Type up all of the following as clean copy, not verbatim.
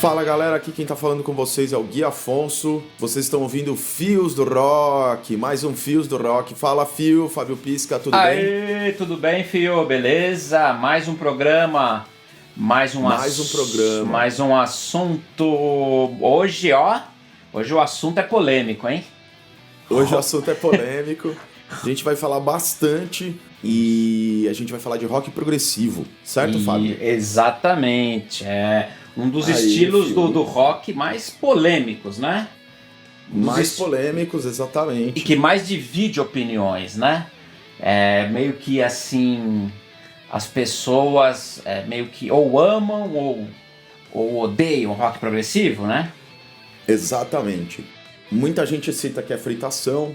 Fala galera, aqui quem tá falando com vocês é o Gui Afonso. Vocês estão ouvindo Fios do Rock, mais um Fios do Rock. Fala Fio, Fábio Pisca, tudo bem? Aê, tudo bem, Fio? Beleza? Mais um programa, mais um assunto. Hoje o assunto é polêmico, hein? Hoje o assunto é polêmico. A gente vai falar bastante e a gente vai falar de rock progressivo, certo, Fábio? Exatamente, é um dos estilos do rock mais polêmicos, né? Polêmicos, exatamente. E que mais divide opiniões, né? É meio que assim, as pessoas meio que ou amam ou odeiam rock progressivo, né? Exatamente. Muita gente cita que é fritação,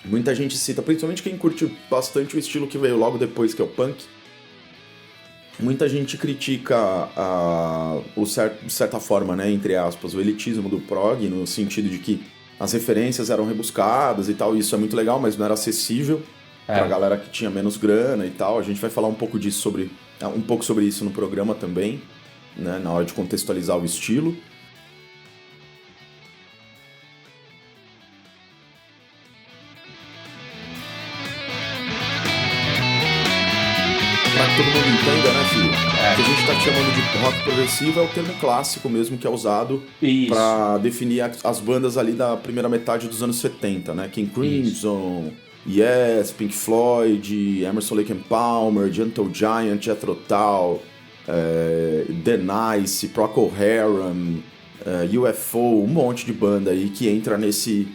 muita gente cita, principalmente quem curte bastante o estilo que veio logo depois, que é o punk. Muita gente critica, de certa forma, né, entre aspas, o elitismo do prog, no sentido de que as referências eram rebuscadas e tal, e isso é muito legal, mas não era acessível pra galera que tinha menos grana e tal. A gente vai falar um pouco sobre isso no programa também, né, na hora de contextualizar o estilo. Pra que todo mundo entenda, né, filho? O que a gente tá chamando de rock progressivo é o termo clássico mesmo, que é usado pra definir as bandas ali da primeira metade dos anos 70, né? King Crimson, Yes, Pink Floyd, Emerson, Lake and Palmer, Gentle Giant, Jethro Tull, The Nice, Procol Harum, UFO, um monte de banda aí que entra nesse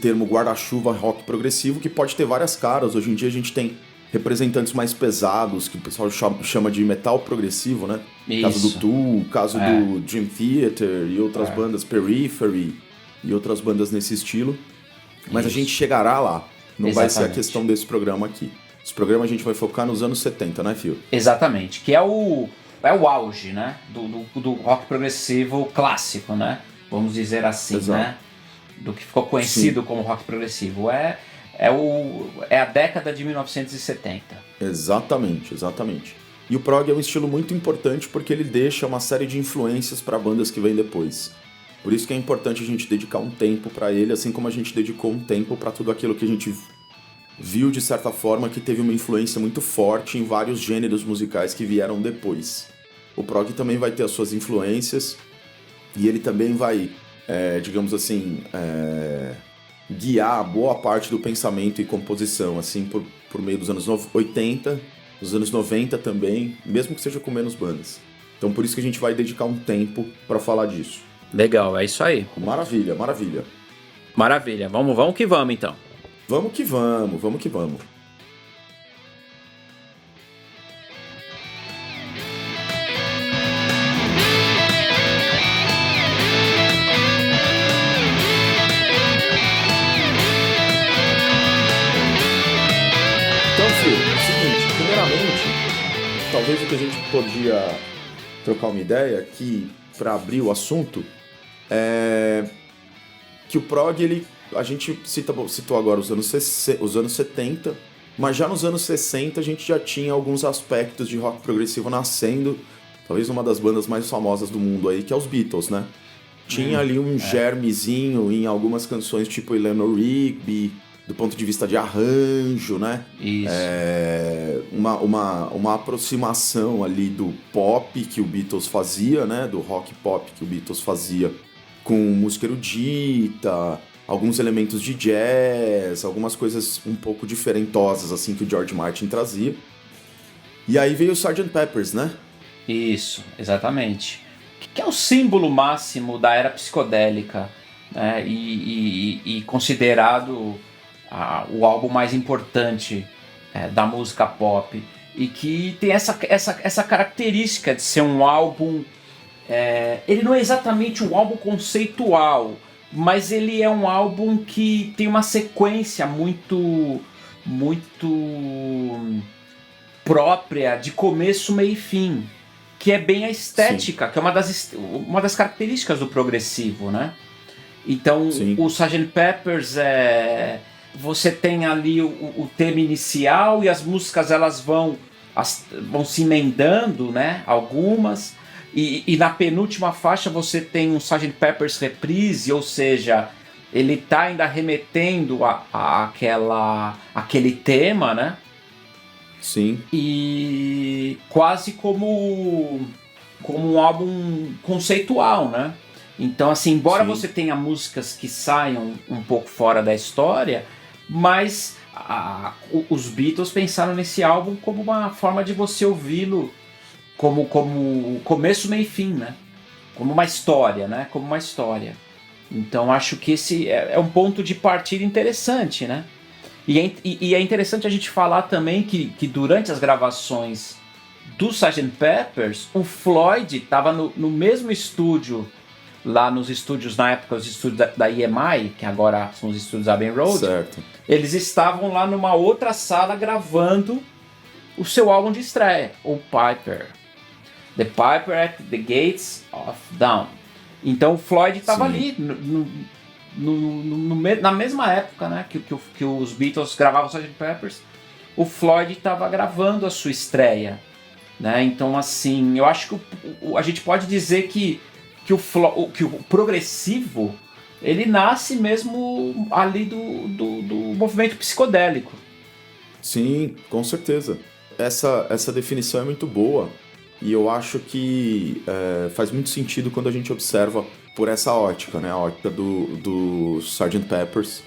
termo guarda-chuva rock progressivo, que pode ter várias caras. Hoje em dia a gente tem representantes mais pesados, que o pessoal chama de metal progressivo, né? Isso. Caso do Tool, caso do Dream Theater e outras bandas, Periphery e outras bandas nesse estilo. Mas a gente chegará lá. Não vai ser a questão desse programa aqui. Esse programa a gente vai focar nos anos 70, né, Fio? Exatamente, que é o auge, né? Do rock progressivo clássico, né? Vamos dizer assim, né? Do que ficou conhecido como rock progressivo. É a década de 1970. Exatamente. E o prog é um estilo muito importante porque ele deixa uma série de influências para bandas que vêm depois. Por isso que é importante a gente dedicar um tempo para ele, assim como a gente dedicou um tempo para tudo aquilo que a gente viu, de certa forma, que teve uma influência muito forte em vários gêneros musicais que vieram depois. O prog também vai ter as suas influências e ele também vai, digamos assim, guiar boa parte do pensamento e composição, assim, por meio dos anos 80, dos anos 90 também, mesmo que seja com menos bandas. Então por isso que a gente vai dedicar um tempo para falar disso. Legal, é isso aí. Maravilha. Vamos que vamos, então. Vamos que vamos. Talvez o que a gente podia trocar uma ideia aqui para abrir o assunto é que o prog, a gente citou agora os anos 70, mas já nos anos 60 a gente já tinha alguns aspectos de rock progressivo nascendo, talvez uma das bandas mais famosas do mundo aí, que é os Beatles, né? Tinha ali um germezinho em algumas canções tipo Eleanor Rigby, do ponto de vista de arranjo, né? Isso. Uma aproximação ali do pop que o Beatles fazia, né? Do rock pop que o Beatles fazia com música erudita, alguns elementos de jazz, algumas coisas um pouco diferentosas, assim, que o George Martin trazia. E aí veio o Sgt. Pepper's, né? Isso, exatamente. Que é o símbolo máximo da era psicodélica, né? E considerado o álbum mais importante da música pop, e que tem essa característica de ser um álbum, ele não é exatamente um álbum conceitual, mas ele é um álbum que tem uma sequência muito própria de começo, meio e fim, que é bem a estética. Sim. Que é uma das características do progressivo, né? Então, sim, o Sgt. Pepper's você tem ali o tema inicial e as músicas elas vão se emendando, né? Algumas. E na penúltima faixa você tem um Sgt. Pepper's Reprise, ou seja, ele tá ainda remetendo aquele tema, né? Sim. E quase como um álbum conceitual, né? Então, assim, embora Sim. você tenha músicas que saiam um pouco fora da história, mas os Beatles pensaram nesse álbum como uma forma de você ouvi-lo como começo, meio e fim, né? Como uma história, né? Como uma história. Então, acho que esse é um ponto de partida interessante, né? E é interessante a gente falar também que durante as gravações do Sgt. Pepper's, o Floyd estava no mesmo estúdio, lá nos estúdios, na época, os estúdios da EMI, que agora são os estúdios Abbey Road. Certo. Eles estavam lá numa outra sala gravando o seu álbum de estreia, o Piper. The Piper at the Gates of Dawn. Então o Floyd estava ali na mesma época, né, que os Beatles gravavam o Sgt. Pepper's. O Floyd estava gravando a sua estreia, né? Então, assim, eu acho que a gente pode dizer que o progressivo ele nasce mesmo ali do movimento psicodélico. Sim, com certeza. Essa definição é muito boa e eu acho que faz muito sentido quando a gente observa por essa ótica, né? A ótica do Sgt. Pepper's.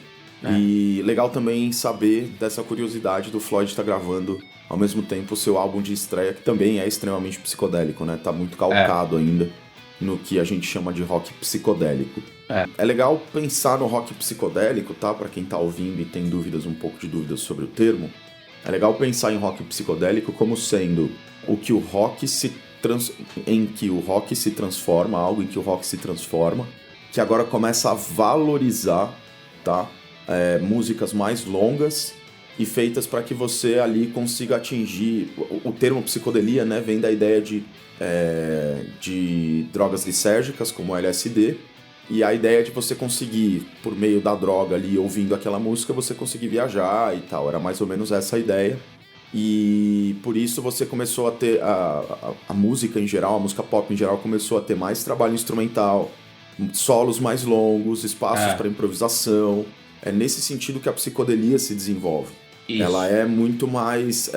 E legal também saber dessa curiosidade do Floyd estar gravando ao mesmo tempo o seu álbum de estreia, que também é extremamente psicodélico, né? Tá muito calcado ainda no que a gente chama de rock psicodélico. É legal pensar no rock psicodélico, tá? Pra quem tá ouvindo e tem um pouco de dúvidas sobre o termo. É legal pensar em rock psicodélico como sendo o que o rock em que o rock se transforma, algo em que o rock se transforma, que agora começa a valorizar, tá? Músicas mais longas e feitas para que você ali consiga atingir... O termo psicodelia, né, vem da ideia de drogas lisérgicas, como o LSD, e a ideia de você conseguir, por meio da droga ali, ouvindo aquela música, você conseguir viajar e tal. Era mais ou menos essa a ideia. E por isso você começou a ter... A música em geral, a música pop em geral, começou a ter mais trabalho instrumental, solos mais longos, espaços para improvisação. É nesse sentido que a psicodelia se desenvolve. Isso. Ela é muito mais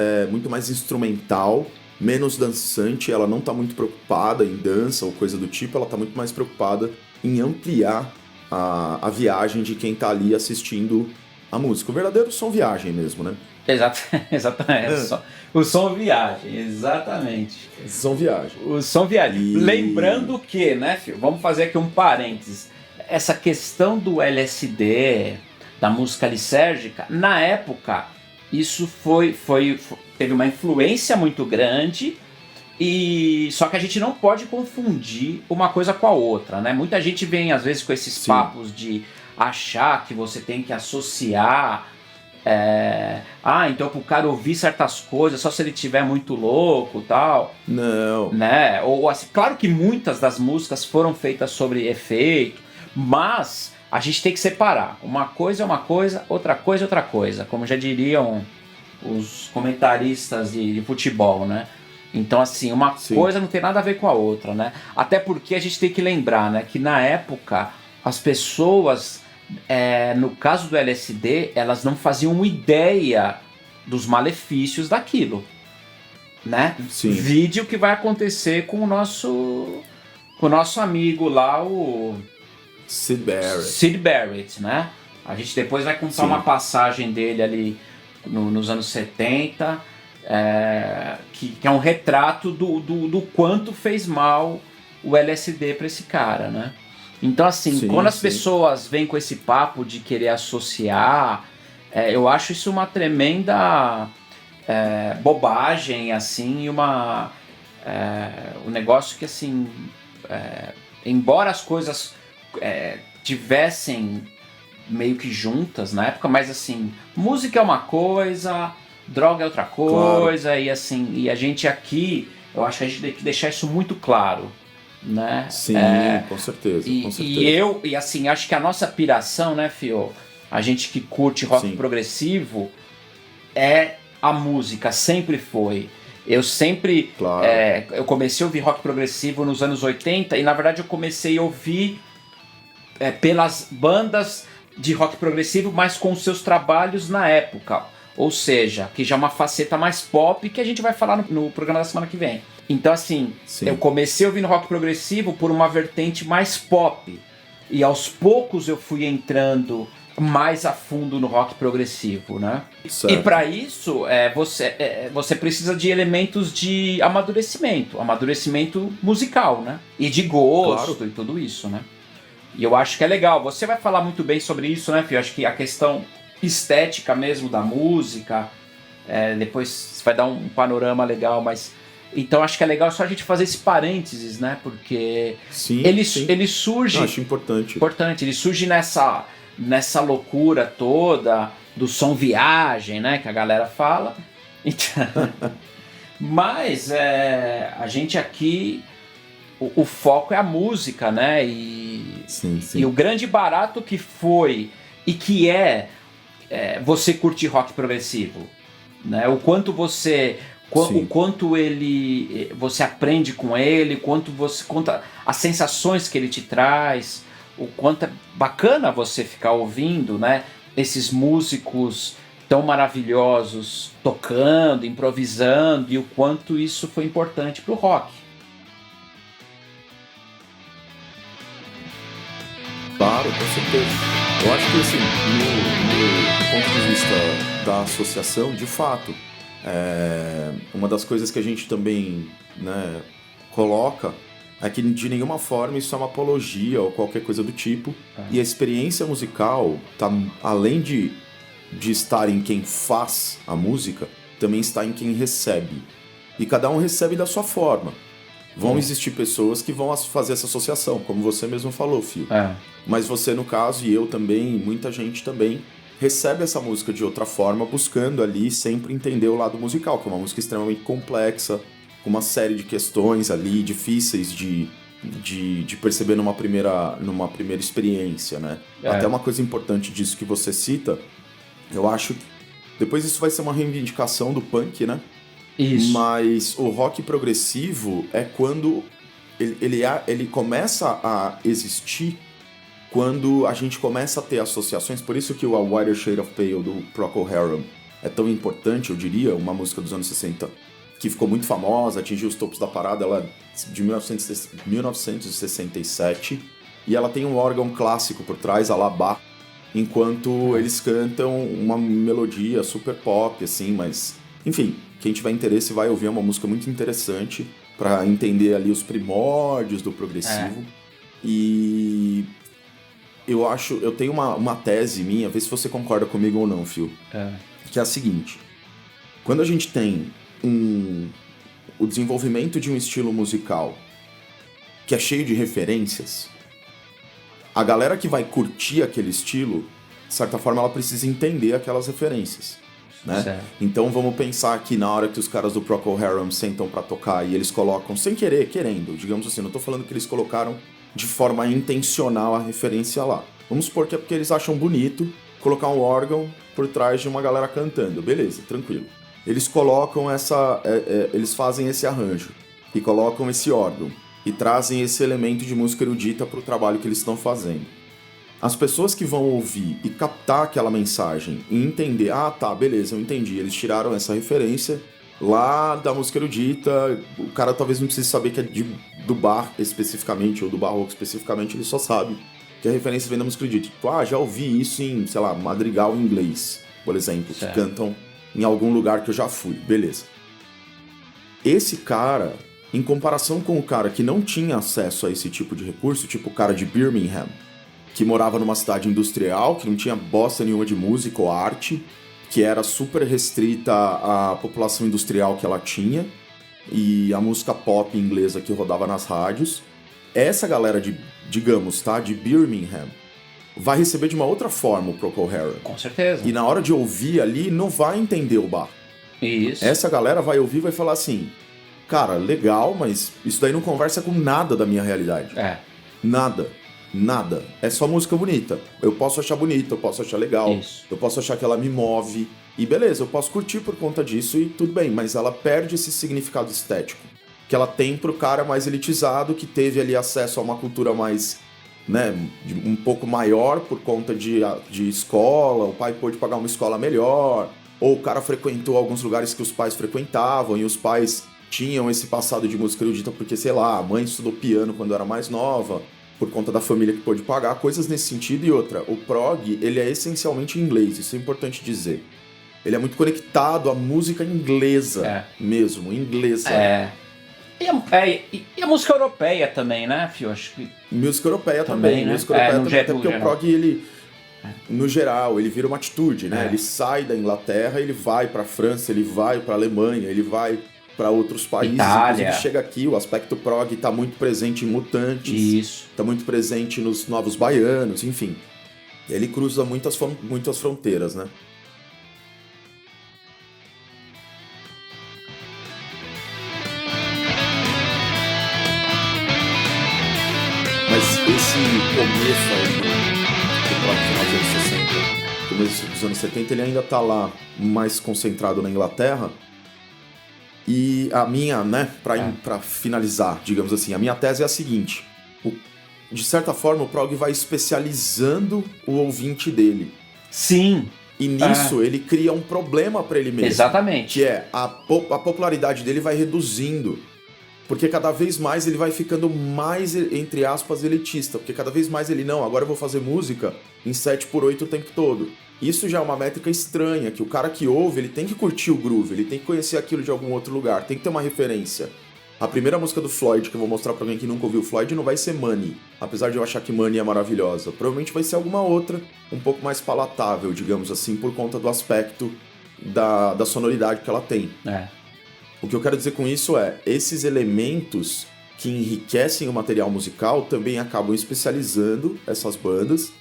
instrumental, menos dançante, ela não está muito preocupada em dança ou coisa do tipo, ela está muito mais preocupada em ampliar a viagem de quem está ali assistindo a música. O verdadeiro som viagem mesmo, né? Exatamente. O som viagem, exatamente. Som viagem. O som viagem. Lembrando que, né, filho, vamos fazer aqui um parênteses. Essa questão do LSD, da música lisérgica, na época, isso teve uma influência muito grande, só que a gente não pode confundir uma coisa com a outra, né? Muita gente vem, às vezes, com esses papos de achar que você tem que associar... então pro cara ouvir certas coisas só se ele estiver muito louco e tal. Não. Né? Ou assim, claro que muitas das músicas foram feitas sobre efeito, mas a gente tem que separar. Uma coisa é uma coisa, outra coisa é outra coisa, como já diriam os comentaristas de futebol, né? Então, assim, uma coisa não tem nada a ver com a outra, né? Até porque a gente tem que lembrar, né, que na época as pessoas, no caso do LSD, elas não faziam ideia dos malefícios daquilo, né? Sim. Vide o que vai acontecer com o nosso amigo lá, o Syd Barrett, né? A gente depois vai contar uma passagem dele ali nos anos 70, que é um retrato do quanto fez mal o LSD para esse cara, né? Então, assim, quando as pessoas vêm com esse papo de querer associar, eu acho isso uma tremenda bobagem, assim, um negócio que, assim, embora as coisas tivessem meio que juntas na época, mas, assim, música é uma coisa, droga é outra coisa, claro. E, assim, e a gente aqui, eu acho que a gente tem que deixar isso muito claro, né? Sim, com certeza, com certeza. E assim, acho que a nossa piração, né, Fio? A gente que curte rock progressivo, a música, sempre foi. Eu sempre... Claro. Eu comecei a ouvir rock progressivo nos anos 80 e, na verdade, eu comecei a ouvir pelas bandas de rock progressivo, mas com os seus trabalhos na época. Ou seja, que já é uma faceta mais pop, que a gente vai falar no programa da semana que vem. Então, assim, Sim. Eu comecei ouvindo rock progressivo por uma vertente mais pop. E aos poucos eu fui entrando mais a fundo no rock progressivo, né? Certo. E para isso, você precisa de elementos de amadurecimento musical, né? E de gosto, claro. E tudo isso, né? E eu acho que é legal. Você vai falar muito bem sobre isso, né, Fio? Eu acho que a questão estética mesmo da música, depois você vai dar um panorama legal, mas... Então acho que é legal só a gente fazer esse parênteses, né? Porque sim. Ele surge... Eu acho importante. Ele surge nessa loucura toda do som viagem, né? Que a galera fala. Então, mas a gente aqui... O foco é a música, né? Sim. E o grande barato que foi e que você curtir rock progressivo, né? O quanto você aprende com ele, quanto as sensações que ele te traz, o quanto é bacana você ficar ouvindo, né? Esses músicos tão maravilhosos tocando, improvisando, e o quanto isso foi importante pro rock. Claro, com certeza. Eu acho que, assim, do ponto de vista da associação, de fato, uma das coisas que a gente também, né, coloca é que de nenhuma forma isso é uma apologia ou qualquer coisa do tipo. E a experiência musical, além de estar em quem faz a música, também está em quem recebe. E cada um recebe da sua forma. Vão existir pessoas que vão fazer essa associação, como você mesmo falou, Fio. Mas você, no caso, e eu também, muita gente também, recebe essa música de outra forma, buscando ali sempre entender o lado musical, que é uma música extremamente complexa, com uma série de questões ali, difíceis de perceber numa primeira experiência, né? Até uma coisa importante disso que você cita, eu acho que depois isso vai ser uma reivindicação do punk, né? Isso. Mas o rock progressivo é quando ele começa a existir, quando a gente começa a ter associações. Por isso que o A Whiter Shade of Pale do Procol Harum é tão importante, eu diria, uma música dos anos 60 que ficou muito famosa, atingiu os topos da parada, ela é de 1967, e ela tem um órgão clássico por trás, a la Bach, enquanto eles cantam uma melodia super pop, assim, mas... Enfim, quem tiver interesse vai ouvir, uma música muito interessante para entender ali os primórdios do progressivo. E eu tenho uma tese minha, vê se você concorda comigo ou não, Phil, que é a seguinte: quando a gente tem o desenvolvimento de um estilo musical que é cheio de referências, a galera que vai curtir aquele estilo, de certa forma, ela precisa entender aquelas referências. Né? Então vamos pensar que na hora que os caras do Procol Harum sentam pra tocar e eles colocam, sem querer, querendo, digamos assim, não tô falando que eles colocaram de forma intencional a referência lá. Vamos supor que é porque eles acham bonito colocar um órgão por trás de uma galera cantando, beleza, tranquilo. Eles colocam eles fazem esse arranjo e colocam esse órgão e trazem esse elemento de música erudita pro trabalho que eles estão fazendo. As pessoas que vão ouvir e captar aquela mensagem e entender, tá, beleza, eu entendi, eles tiraram essa referência lá da música erudita, o cara talvez não precise saber que é do bar especificamente, ou do barroco especificamente, ele só sabe que a referência vem da música erudita. Tipo, já ouvi isso em, sei lá, madrigal em inglês, por exemplo, que cantam em algum lugar que eu já fui, beleza. Esse cara, em comparação com o cara que não tinha acesso a esse tipo de recurso, tipo o cara de Birmingham, que morava numa cidade industrial, que não tinha bosta nenhuma de música ou arte, que era super restrita à população industrial que ela tinha, e a música pop inglesa que rodava nas rádios. Essa galera de Birmingham, vai receber de uma outra forma o Procol Harum. Com certeza. E na hora de ouvir ali, não vai entender o bar. Isso. Essa galera vai ouvir e vai falar assim, cara, legal, mas isso daí não conversa com nada da minha realidade. Nada. É só música bonita. Eu posso achar bonita, eu posso achar legal, eu posso achar que ela me move, E beleza, eu posso curtir por conta disso e tudo bem, mas ela perde esse significado estético que ela tem pro cara mais elitizado, que teve ali acesso a uma cultura mais, né, um pouco maior por conta de escola, o pai pôde pagar uma escola melhor, ou o cara frequentou alguns lugares que os pais frequentavam e os pais tinham esse passado de música erudita porque, sei lá, a mãe estudou piano quando era mais nova, por conta da família que pôde pagar, coisas nesse sentido. E outra, o prog, ele é essencialmente inglês, isso é importante dizer. Ele é muito conectado à música inglesa mesmo, inglesa. E a música europeia também, né, Fio? Acho que... Música europeia também, né? Música europeia também, até porque o prog, ele, no geral, ele vira uma atitude, né? Ele sai da Inglaterra, ele vai pra França, ele vai pra Alemanha, ele vai pra outros países. Itália. Inclusive chega aqui, o aspecto prog tá muito presente em Mutantes. Isso. Tá muito presente nos Novos Baianos, enfim. Ele cruza muitas fronteiras, né? Mas esse começo aí do prog final dos anos 60, começo dos anos 70, ele ainda tá lá mais concentrado na Inglaterra. E a minha, né, pra finalizar, digamos assim, a minha tese é a seguinte: de certa forma o prog vai especializando o ouvinte dele. Sim. E nisso ele cria um problema pra ele mesmo. Exatamente. Que é a popularidade dele vai reduzindo. Porque cada vez mais ele vai ficando mais, entre aspas, elitista. Porque cada vez mais ele, não, agora eu vou fazer música em 7/8 o tempo todo. Isso já é uma métrica estranha, que o cara que ouve, ele tem que curtir o groove, ele tem que conhecer aquilo de algum outro lugar, tem que ter uma referência. A primeira música do Floyd, que eu vou mostrar pra alguém que nunca ouviu Floyd, não vai ser Money. Apesar de eu achar que Money é maravilhosa. Provavelmente vai ser alguma outra, um pouco mais palatável, digamos assim, por conta do aspecto da sonoridade que ela tem. O que eu quero dizer com isso é, esses elementos que enriquecem o material musical também acabam especializando essas bandas,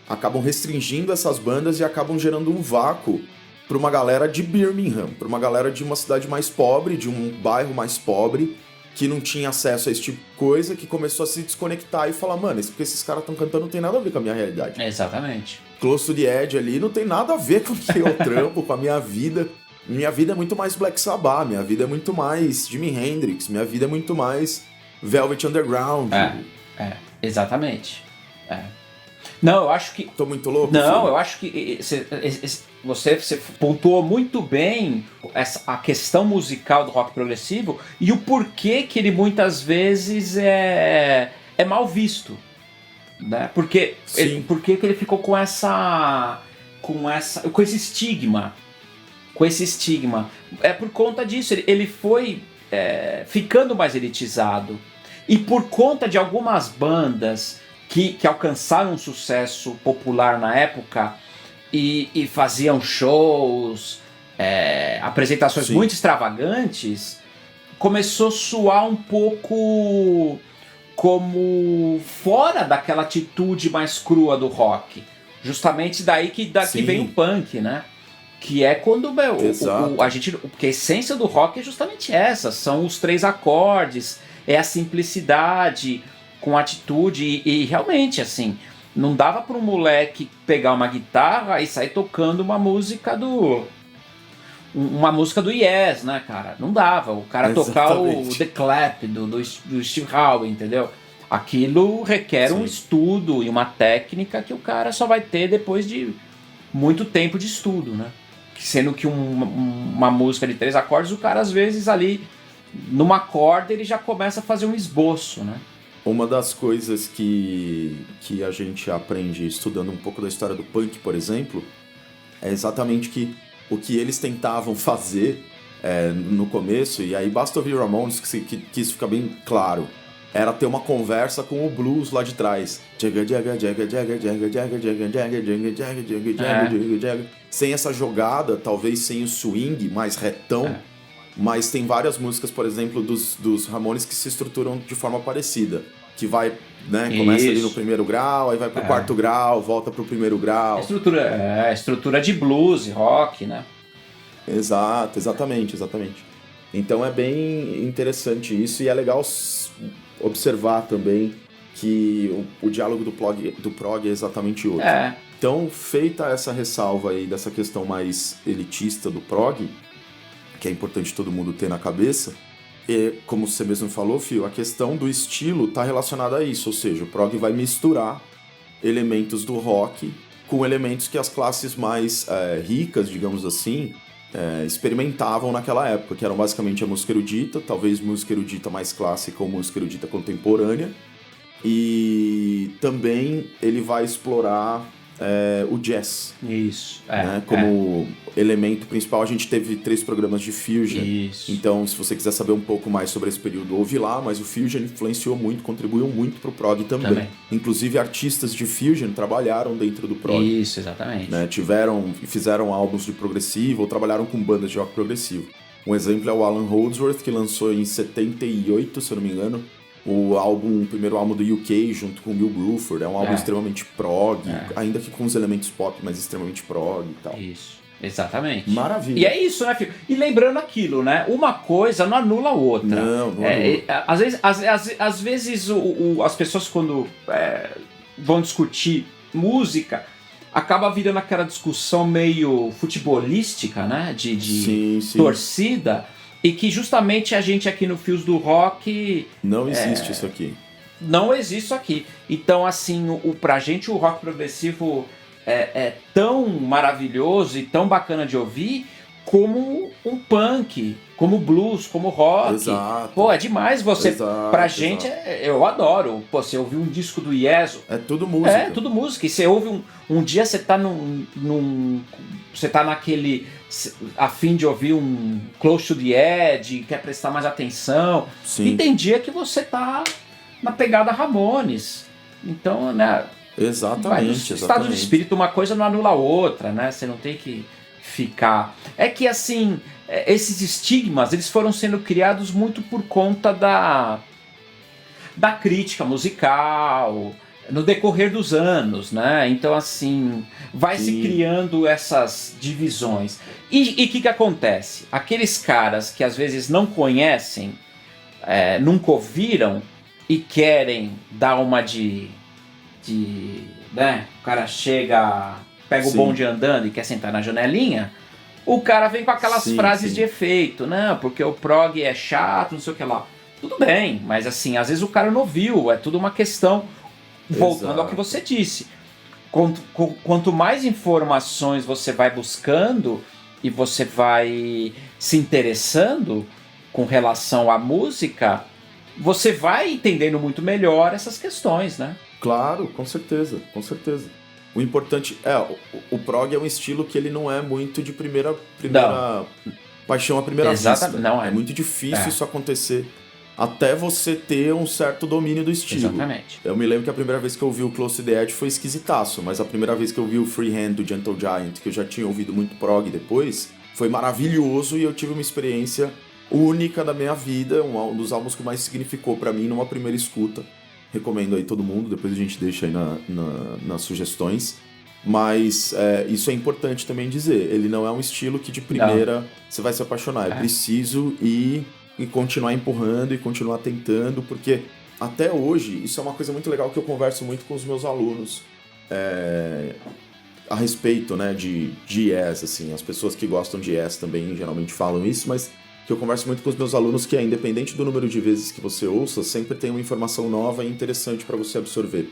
acabam restringindo essas bandas e acabam gerando um vácuo para uma galera de Birmingham, para uma galera de uma cidade mais pobre, de um bairro mais pobre, que não tinha acesso a esse tipo de coisa, que começou a se desconectar e falar, mano, isso porque esses caras estão cantando não tem nada a ver com a minha realidade. Exatamente. Close to the Edge ali não tem nada a ver com o que eu trampo, com a minha vida. Minha vida é muito mais Black Sabbath, minha vida é muito mais Jimi Hendrix, minha vida é muito mais Velvet Underground. Exatamente. Não, eu acho que... Tô muito louco? Não, filho? eu acho que você pontuou muito bem a questão musical do rock progressivo e o porquê que ele muitas vezes é mal visto. Né? Porque que ele ficou com esse estigma. Com esse estigma. É por conta disso, ele foi ficando mais elitizado. E por conta de algumas bandas que alcançaram um sucesso popular na época e faziam shows, apresentações muito extravagantes, começou a soar um pouco como fora daquela atitude mais crua do rock. Justamente daí que vem o punk, né? Que é quando porque a essência do rock é justamente essa, são os 3 acordes, é a simplicidade com atitude e realmente assim, não dava para um moleque pegar uma guitarra e sair tocando uma música do Yes, né, cara? Não dava, o cara tocar o The Clap do Steve Howe, entendeu? Aquilo requer um estudo e uma técnica que o cara só vai ter depois de muito tempo de estudo, né? Sendo que uma música de 3 acordes, o cara às vezes ali, numa corda, ele já começa a fazer um esboço, né? Uma das coisas que a gente aprende estudando um pouco da história do punk, por exemplo, é exatamente que o que eles tentavam fazer no começo, e aí basta ouvir Ramones que isso fica bem claro, era ter uma conversa com o blues lá de trás. Sem essa jogada, talvez sem o swing mais retão, mas tem várias músicas, por exemplo, dos Ramones que se estruturam de forma parecida. Que vai, né, começa ali no primeiro grau, aí vai pro quarto grau, volta pro primeiro grau. Estrutura de blues, rock, né? Exatamente. Então é bem interessante isso e é legal observar também que o diálogo do prog é exatamente outro. Então, feita essa ressalva aí dessa questão mais elitista do prog, que é importante todo mundo ter na cabeça, e como você mesmo falou, Fio, a questão do estilo está relacionada a isso, ou seja, o prog vai misturar elementos do rock com elementos que as classes mais ricas, digamos assim, experimentavam naquela época, que eram basicamente a música erudita, talvez música erudita mais clássica ou música erudita contemporânea, e também ele vai explorar o jazz. Isso. Né? Como elemento principal, a gente teve 3 programas de Fusion. Isso. Então, se você quiser saber um pouco mais sobre esse período, ouve lá, mas o Fusion influenciou muito, contribuiu muito pro prog também. Inclusive, artistas de Fusion trabalharam dentro do prog. Isso, exatamente. Né? Fizeram álbuns de progressivo ou trabalharam com bandas de rock progressivo. Um exemplo é o Alan Holdsworth, que lançou em 78, se eu não me engano, o primeiro álbum do UK junto com o Bill Bruford. É um álbum extremamente prog, ainda que com os elementos pop, mas extremamente prog e tal. Isso, exatamente. Maravilha. E é isso, né, filho? E lembrando aquilo, né? Uma coisa não anula a outra. Não anula. Às vezes as pessoas quando vão discutir música, acaba virando aquela discussão meio futebolística, né? De sim. torcida. E que justamente a gente aqui no Fios do Rock... Não existe isso aqui. Não existe isso aqui. Então, assim, pra gente o rock progressivo é tão maravilhoso e tão bacana de ouvir como um punk, como blues, como rock. Exato. Pô, é demais você... Exato, pra gente, eu adoro. Pô, você ouvir um disco do Yes... É tudo música. É, tudo música. E você ouve um dia você tá você tá naquele... a fim de ouvir um Close to the Edge, quer prestar mais atenção. Sim. E tem dia que você tá na pegada Ramones. Então, né... Exatamente. Estado de espírito, uma coisa não anula a outra, né? Você não tem que ficar... É que, assim, esses estigmas, eles foram sendo criados muito por conta da crítica musical... no decorrer dos anos, né? Então, assim, vai se criando essas divisões. E o que acontece? Aqueles caras que às vezes não conhecem, nunca ouviram e querem dar uma né? O cara chega, pega o bonde andando e quer sentar na janelinha, o cara vem com aquelas frases de efeito, não, porque o prog é chato, não sei o que lá. Tudo bem, mas assim, às vezes o cara não ouviu, é tudo uma questão... Voltando ao que você disse, quanto mais informações você vai buscando e você vai se interessando com relação à música, você vai entendendo muito melhor essas questões, né? Claro, com certeza, com certeza. O importante o prog é um estilo que ele não é muito de primeira paixão à primeira vista. Não é. É muito difícil isso acontecer. Até você ter um certo domínio do estilo. Exatamente. Eu me lembro que a primeira vez que eu ouvi o Close to the Edge foi esquisitaço, mas a primeira vez que eu vi o Freehand do Gentle Giant, que eu já tinha ouvido muito prog depois, foi maravilhoso e eu tive uma experiência única da minha vida, um dos álbuns que mais significou pra mim numa primeira escuta. Recomendo aí todo mundo, depois a gente deixa aí nas sugestões. Mas isso é importante também dizer, ele não é um estilo que de primeira você vai se apaixonar, é preciso ir... e continuar empurrando e continuar tentando, porque até hoje, isso é uma coisa muito legal que eu converso muito com os meus alunos a respeito, né, de jazz, assim, as pessoas que gostam de jazz também geralmente falam isso, mas que eu converso muito com os meus alunos que independente do número de vezes que você ouça, sempre tem uma informação nova e interessante para você absorver.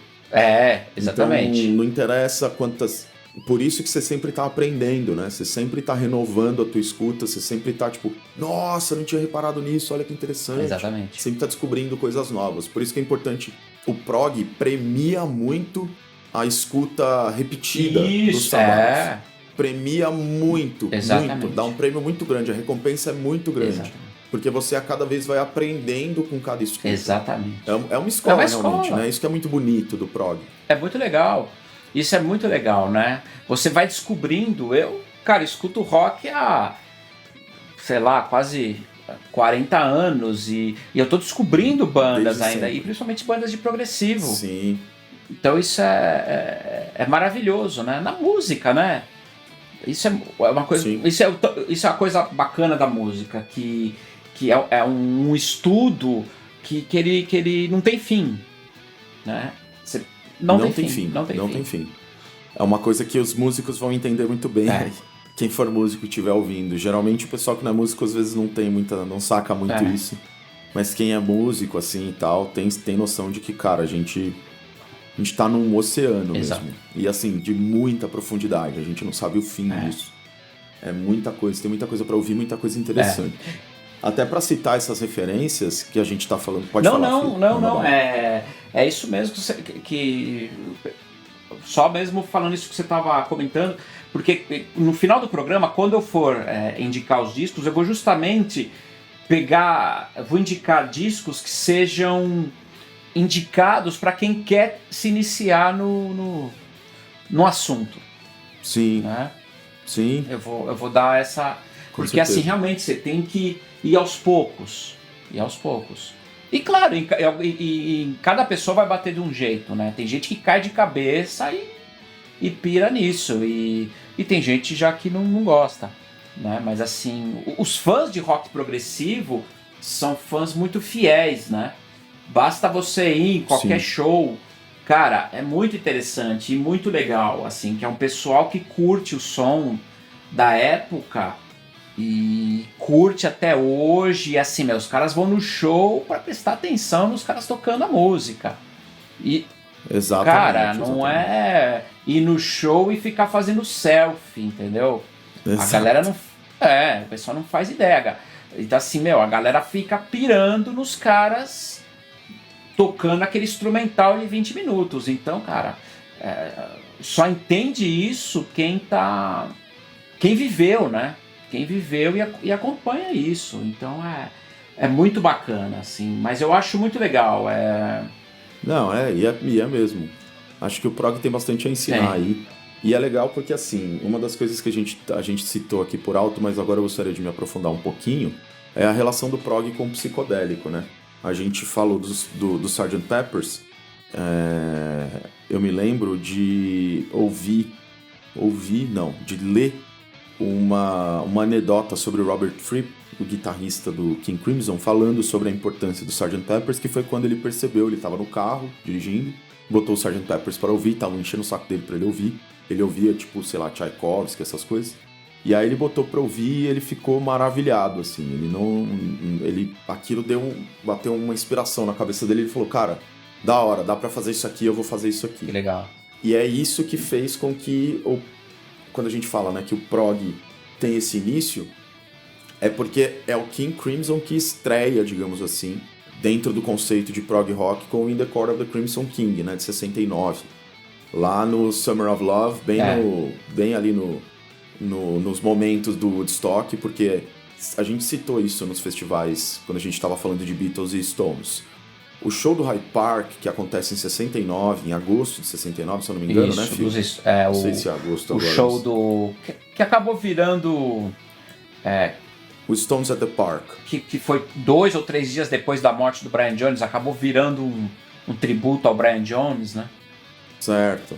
Exatamente. Então, não interessa quantas... Por isso que você sempre tá aprendendo, né? Você sempre tá renovando a tua escuta, você sempre tá tipo, nossa, não tinha reparado nisso, olha que interessante. Exatamente. Sempre tá descobrindo coisas novas. Por isso que é importante, o prog premia muito a escuta repetida dos trabalhos. Premia muito, muito. Dá um prêmio muito grande, a recompensa é muito grande. Exatamente. Porque você a cada vez vai aprendendo com cada escuta. Exatamente. É uma escola, realmente, né? Isso que é muito bonito do prog. É muito legal. Isso é muito legal, né? Você vai descobrindo... Eu, cara, escuto rock há, sei lá, quase 40 anos e eu tô descobrindo bandas Desde ainda, sempre. e principalmente bandas de progressivo. Sim. Então isso é maravilhoso, né? Na música, né? Isso é uma coisa... Isso é a coisa bacana da música, que é um estudo que ele não tem fim, né? Não tem fim. É uma coisa que os músicos vão entender muito bem, É. quem for músico e estiver ouvindo. Geralmente o pessoal que não é músico às vezes não saca muito isso. Mas quem é músico, assim, e tal, tem noção de que, cara, a gente tá num oceano Exato. mesmo. E, assim, de muita profundidade. A gente não sabe o fim disso. É muita coisa, tem muita coisa pra ouvir, muita coisa interessante. Até pra citar essas referências que a gente tá falando. Pode falar, Felipe. Não. É isso mesmo que só mesmo falando isso que você estava comentando, porque no final do programa, quando eu for indicar os discos, eu vou justamente vou indicar discos que sejam indicados para quem quer se iniciar no assunto. Sim, né? sim. Eu vou dar essa... Com Porque certeza. assim, realmente, você tem que ir aos poucos. E claro, em cada pessoa vai bater de um jeito, né? Tem gente que cai de cabeça e pira nisso. E tem gente já que não gosta, né? Mas assim, os fãs de rock progressivo são fãs muito fiéis, né? Basta você ir em qualquer show. Cara, é muito interessante e muito legal, assim, que é um pessoal que curte o som da época e curte até hoje. E assim, os caras vão no show pra prestar atenção nos caras tocando a música. E, Exatamente. cara, não é ir no show e ficar fazendo selfie, entendeu? Exato. A galera não... o pessoal não faz ideia. Então assim, a galera fica pirando nos caras tocando aquele instrumental de 20 minutos. Então, cara, só entende isso quem viveu, né? Quem viveu e acompanha isso. Então é muito bacana, assim. Mas eu acho muito legal. Não, e é mesmo. Acho que o prog tem bastante a ensinar aí. E é legal porque, assim, uma das coisas que a gente citou aqui por alto, mas agora eu gostaria de me aprofundar um pouquinho, é a relação do prog com o psicodélico, né? A gente falou do Sgt. Peppers. Eu me lembro de de ler uma anedota sobre o Robert Fripp, o guitarrista do King Crimson, falando sobre a importância do Sgt. Peppers, que foi quando ele percebeu, ele estava no carro, dirigindo, botou o Sgt. Peppers para ouvir, tava enchendo o saco dele para ele ouvir. Ele ouvia, tipo, sei lá, Tchaikovsky, essas coisas. E aí ele botou pra ouvir e ele ficou maravilhado, assim. Aquilo bateu uma inspiração na cabeça dele. Ele falou, cara, da hora, dá pra fazer isso aqui, eu vou fazer isso aqui. Que legal. E é isso que fez com que, quando a gente fala, né, que o prog tem esse início, é porque é o King Crimson que estreia, digamos assim, dentro do conceito de prog rock com o In the Court of the Crimson King, né, de 69. Lá no Summer of Love, bem ali nos momentos do Woodstock, porque a gente citou isso nos festivais, quando a gente estava falando de Beatles e Stones. O show do Hyde Park, que acontece em 69, em agosto de 69, se eu não me engano, isso, né, filho? Não sei se é agosto o agora. O show que acabou virando... o Stones at the Park. Que foi 2 ou 3 dias depois da morte do Brian Jones, acabou virando um tributo ao Brian Jones, né? Certo.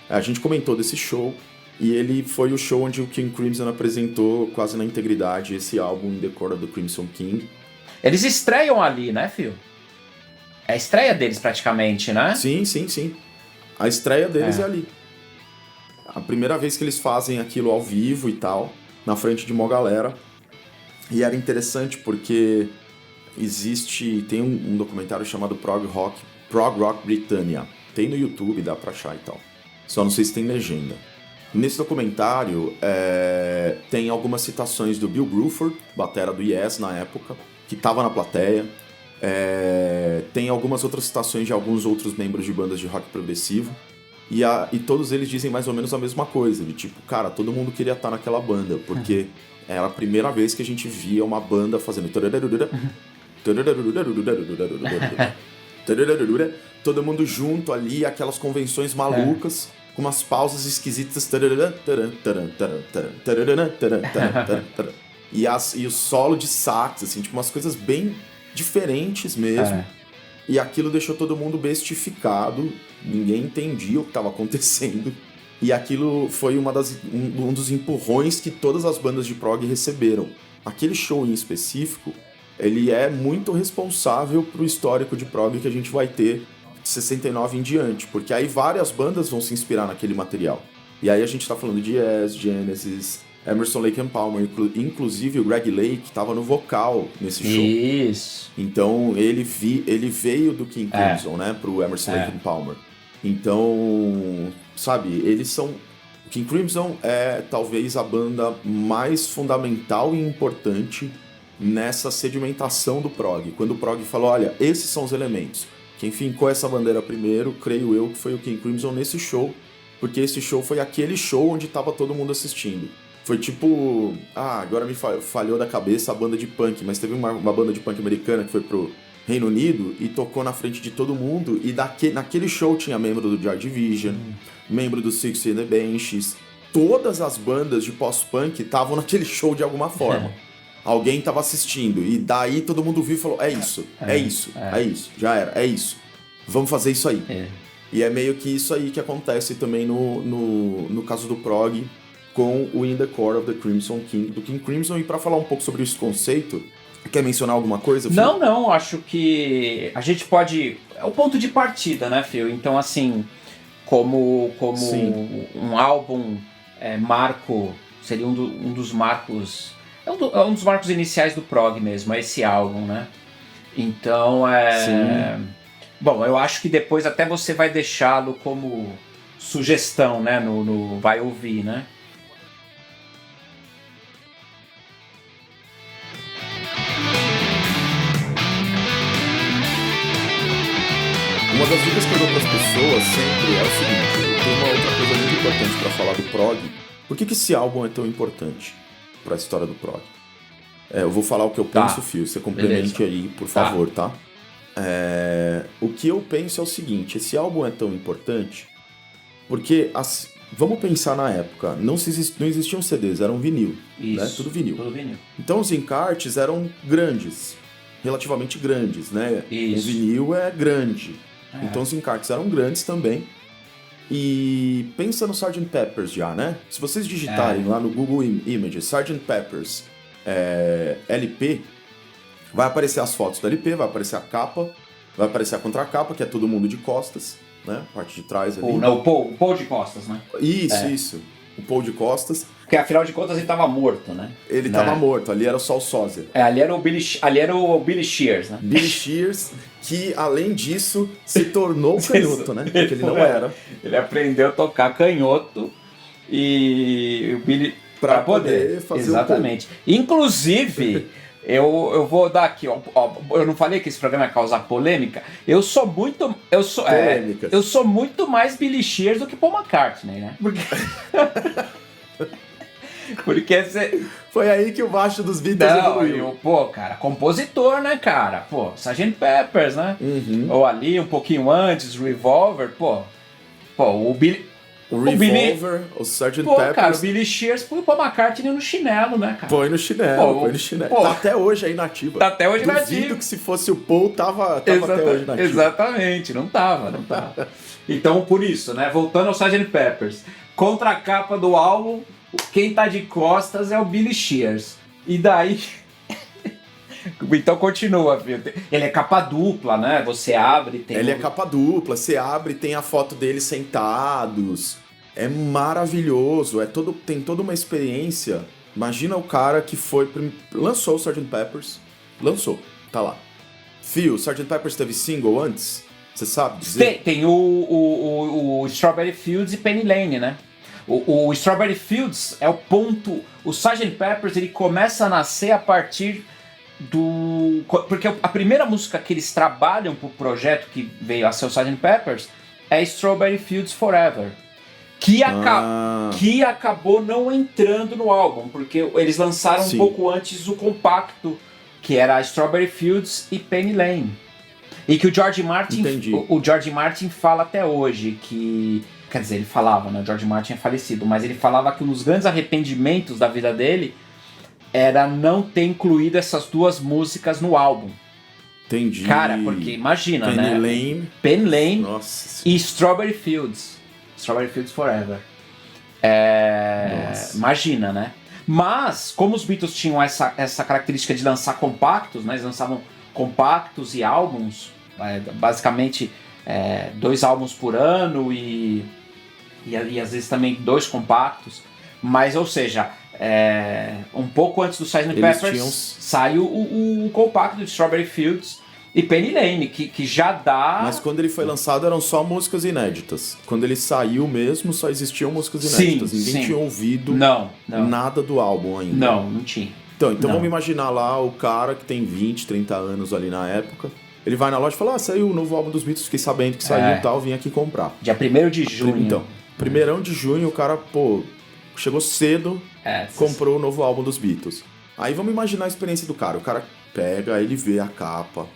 A gente comentou desse show, e ele foi o show onde o King Crimson apresentou quase na integridade esse álbum In the Court of the Crimson King. Eles estreiam ali, né, Phil? É a estreia deles praticamente, né? Sim. A estreia deles é ali. A primeira vez que eles fazem aquilo ao vivo e tal, na frente de uma galera. E era interessante porque tem um documentário chamado Prog Rock Britannia. Tem no YouTube, dá pra achar e tal. Só não sei se tem legenda. Nesse documentário, tem algumas citações do Bill Bruford, batera do Yes na época, que estava na plateia. Tem algumas outras citações de alguns outros membros de bandas de rock progressivo. E todos eles dizem mais ou menos a mesma coisa, de tipo, cara, todo mundo queria estar naquela banda, porque era a primeira vez que a gente via uma banda fazendo... todo mundo junto ali, aquelas convenções malucas, com umas pausas esquisitas. E o solo de sax, assim, tipo, umas coisas bem diferentes mesmo. E aquilo deixou todo mundo bestificado, ninguém entendia o que estava acontecendo. E aquilo foi um dos empurrões que todas as bandas de prog receberam. Aquele show em específico, ele é muito responsável pro histórico de prog que a gente vai ter de 69 em diante, porque aí várias bandas vão se inspirar naquele material. E aí a gente tá falando de Yes, Genesis, Emerson, Lake and Palmer, inclusive o Greg Lake estava no vocal nesse show. Isso. Então ele veio do King Crimson, né, pro Emerson, Lake and Palmer. Então, sabe, eles são... King Crimson é talvez a banda mais fundamental e importante nessa sedimentação do prog. Quando o prog falou, olha, esses são os elementos. Quem fincou essa bandeira primeiro, creio eu, que foi o King Crimson nesse show, porque esse show foi aquele show onde estava todo mundo assistindo. Foi tipo... agora me falhou da cabeça a banda de punk, mas teve uma banda de punk americana que foi pro Reino Unido e tocou na frente de todo mundo, e naquele show tinha membro do Joy Division, membro do Sixty and the Benchies. Todas as bandas de post-punk estavam naquele show de alguma forma. Alguém estava assistindo, e daí todo mundo viu e falou, é isso, já era, é isso. Vamos fazer isso aí. E é meio que isso aí que acontece também no caso do prog, com o In the Core of the Crimson King, do King Crimson. E para falar um pouco sobre esse conceito, quer mencionar alguma coisa, Phil? Não, acho que a gente pode... É o ponto de partida, né, Phil? Então, assim, como um álbum marco, seria um dos marcos... É um dos marcos iniciais do prog mesmo, é esse álbum, né? Então, bom, eu acho que depois até você vai deixá-lo como sugestão, né, no vai ouvir, né? Uma das dicas que eu dou para as pessoas sempre é o seguinte: tem uma outra coisa muito importante para falar do prog. Por que esse álbum é tão importante para a história do prog? Eu vou falar o que eu penso, Phil, você complemente aí, por favor, tá? O que eu penso é o seguinte: esse álbum é tão importante porque, vamos pensar na época, não existiam CDs, eram vinil, isso, né? Tudo vinil. Então os encartes eram grandes, relativamente grandes, né? Isso. O vinil é grande. Então os encartes eram grandes também. E pensa no Sgt. Pepper's já, né? Se vocês digitarem lá no Google Images Sgt. Pepper's LP, vai aparecer as fotos do LP, vai aparecer a capa, vai aparecer a contracapa, que é todo mundo de costas, né? Parte de trás ali. O Paul de costas, né? Isso. O Paul de costas. Porque afinal de contas ele estava morto, né? Ele estava morto, ali era só o sósia. Ali era o Billy Shears, né? Billy Shears, que além disso se tornou canhoto, né? Porque ele não era. Ele aprendeu a tocar canhoto e o Billy... Pra poder fazer exatamente. Inclusive, eu vou dar aqui, ó, eu não falei que esse programa ia causar polêmica. Eu sou muito mais Billy Shears do que Paul McCartney, né? Porque foi aí que o baixo dos Beatles evoluiu. Cara, compositor, né, cara? Sgt. Pepper's, né? Ou ali, um pouquinho antes, Revolver, o Billy... O Revolver, o Sgt. Pepper's... cara, o Billy Shears põe o Paul McCartney no chinelo, né, cara? Põe no chinelo. Tá até hoje aí nativa. Duvido que se fosse o Paul, tava até hoje nativa. Exatamente, não tava. Então, por isso, né, voltando ao Sgt. Pepper's, contra a capa do álbum, quem tá de costas é o Billy Shears. E daí... Então continua, viu? Ele é capa dupla, né? Você abre e Ele é capa dupla, você abre e tem a foto deles sentados. É maravilhoso, tem toda uma experiência. Imagina o cara que lançou o Sgt. Pepper's. Tá lá. Phil, o Sgt. Pepper's teve single antes? Você sabe dizer? Tem o Strawberry Fields e Penny Lane, né? O Strawberry Fields é o ponto... O Sgt. Pepper's, ele começa a nascer a partir... Porque a primeira música que eles trabalham pro projeto que veio a ser o Sgt. Pepper's é Strawberry Fields Forever, que acabou não entrando no álbum, porque eles lançaram um pouco antes o compacto, que era Strawberry Fields e Penny Lane. E que o George Martin fala até hoje que... Quer dizer, ele falava, né? O George Martin é falecido, mas ele falava que um dos grandes arrependimentos da vida dele era não ter incluído essas duas músicas no álbum. Entendi. Cara, porque imagina, Penny Lane Nossa. E Strawberry Fields Forever. Imagina, né? Mas, como os Beatles tinham essa característica de lançar compactos, né? Eles lançavam compactos e álbuns, basicamente 2 álbuns por ano e e às vezes também 2 compactos, mas, ou seja, um pouco antes do Sgt. Pepper's saiu o compacto de Strawberry Fields e Penny Lane, que já dá... Mas quando ele foi lançado eram só músicas inéditas. Quando ele saiu mesmo, só existiam músicas inéditas. Ninguém tinha ouvido nada do álbum ainda. Não tinha. Então vamos imaginar lá o cara que tem 20, 30 anos ali na época. Ele vai na loja e fala, saiu o novo álbum dos Beatles, fiquei sabendo que saiu e tal, vim aqui comprar. Dia 1º de junho. Então, 1º de junho o cara, chegou cedo, comprou o novo álbum dos Beatles. Aí vamos imaginar a experiência do cara. O cara pega, aí ele vê a capa.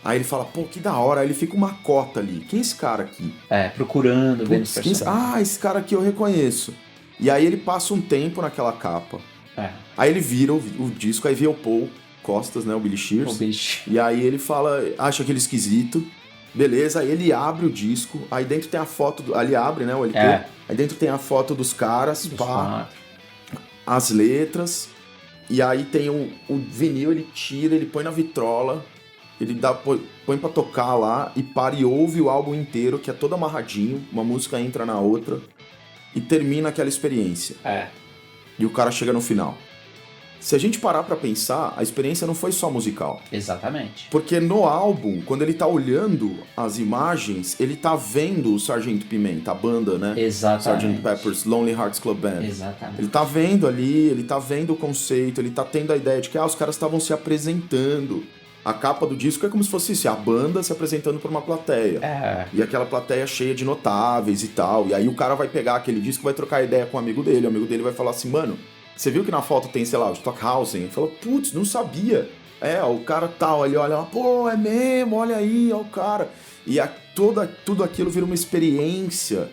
Aí ele fala, que da hora. Aí ele fica uma cota ali. Quem é esse cara aqui? Procurando, vendo os personagens. Esse cara aqui eu reconheço. E aí ele passa um tempo naquela capa. Aí ele vira o disco, aí vê o Paul Costas, né, o Billy Shears. E aí ele fala, acha aquele esquisito. Beleza, aí ele abre o disco. Aí dentro tem a foto, ali abre, né, o LP. Aí dentro tem a foto dos caras, as letras. E aí tem o vinil, ele tira, ele põe na vitrola. Ele põe pra tocar lá e para e ouve o álbum inteiro, que é todo amarradinho. Uma música entra na outra. E termina aquela experiência. E o cara chega no final. Se a gente parar pra pensar, a experiência não foi só musical. Exatamente. Porque no álbum, quando ele tá olhando as imagens, ele tá vendo o Sgt. Pimenta, a banda, né? Exatamente. Sgt. Pepper's Lonely Hearts Club Band. Exatamente. Ele tá vendo ali, ele tá vendo o conceito, ele tá tendo a ideia de que os caras estavam se apresentando. A capa do disco é como se fosse isso, a banda se apresentando por uma plateia. E aquela plateia cheia de notáveis e tal. E aí o cara vai pegar aquele disco e vai trocar ideia com o amigo dele. O amigo dele vai falar assim, mano, você viu que na foto tem, sei lá, o Stockhausen? Ele falou, putz, não sabia. O cara tal, ele olha lá, é mesmo, olha aí, o cara. E tudo aquilo vira uma experiência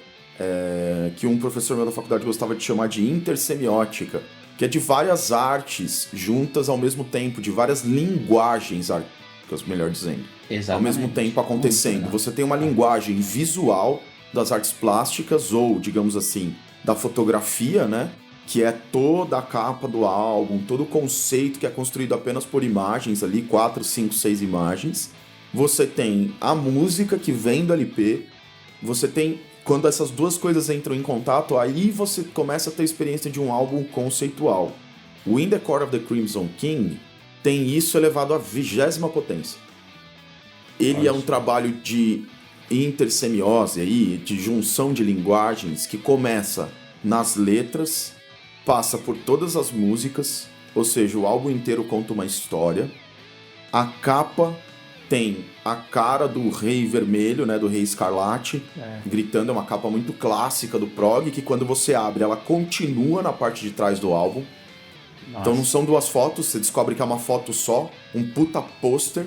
que um professor meu da faculdade gostava de chamar de intersemiótica. Que é de várias artes juntas ao mesmo tempo, de várias linguagens artísticas, melhor dizendo. Exatamente. Ao mesmo tempo acontecendo. Você tem uma linguagem visual das artes plásticas, ou, digamos assim, da fotografia, né? Que é toda a capa do álbum, todo o conceito que é construído apenas por imagens ali, 4, 5, 6 imagens. Você tem a música que vem do LP, você tem... Quando essas duas coisas entram em contato, aí você começa a ter a experiência de um álbum conceitual. O In the Court of the Crimson King tem isso elevado à 20ª potência. Ele é um trabalho de intersemiose, aí, de junção de linguagens, que começa nas letras, passa por todas as músicas, ou seja, o álbum inteiro conta uma história. A capa tem a cara do Rei Vermelho, né, do Rei Escarlate, gritando, é uma capa muito clássica do prog, que quando você abre, ela continua na parte de trás do álbum. Nossa. Então não são 2 fotos, você descobre que é uma foto só, um puta pôster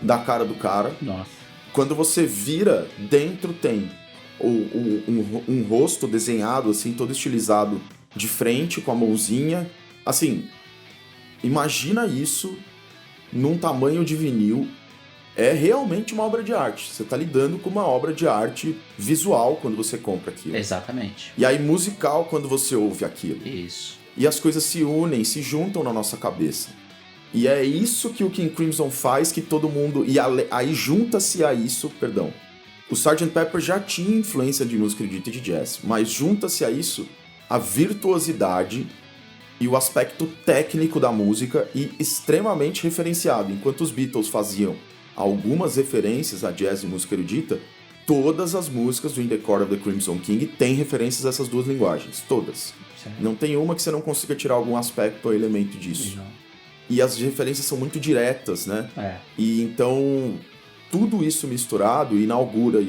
da cara do cara. Nossa. Quando você vira, dentro tem um rosto desenhado, assim, todo estilizado de frente, com a mãozinha. Assim, imagina isso num tamanho de vinil. É realmente uma obra de arte. Você está lidando com uma obra de arte visual quando você compra aquilo. Exatamente. E aí musical quando você ouve aquilo. Isso. E as coisas se unem, se juntam na nossa cabeça. E é isso que o King Crimson faz, que todo mundo... E aí junta-se a isso, perdão. O Sgt. Pepper já tinha influência de música erudita e de jazz, mas junta-se a isso a virtuosidade e o aspecto técnico da música e extremamente referenciado. Enquanto os Beatles faziam algumas referências a jazz e música erudita, todas as músicas do In the Court of the Crimson King têm referências a essas duas linguagens, todas. Certo. Não tem uma que você não consiga tirar algum aspecto ou elemento disso. Não. E as referências são muito diretas, né? E então, tudo isso misturado inaugura